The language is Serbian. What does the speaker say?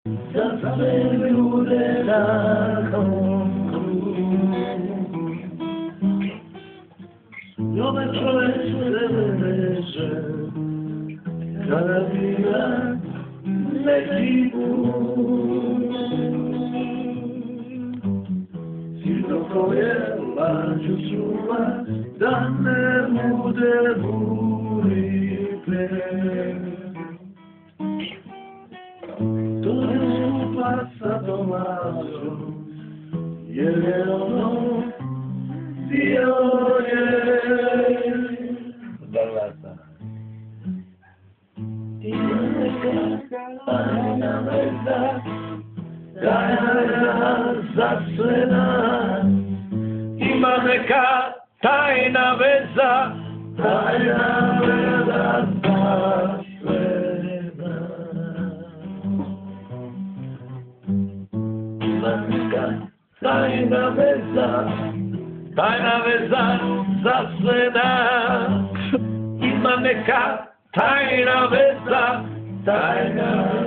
za sve ljude na konku. Ljubav čovjek sebe neće, kada bila neki put. Sino koje lađu čuva, da ne bude buri plen. To je skupa sa domaćom, jer je ono bio je. Dalata. Ima neka tajna veza, tajna za sve nas. Ima neka tajna veza, Tajna veza za sve nas. Ima neka tajna veza, tajna veza za sve nas. Ima neka tajna veza, tajna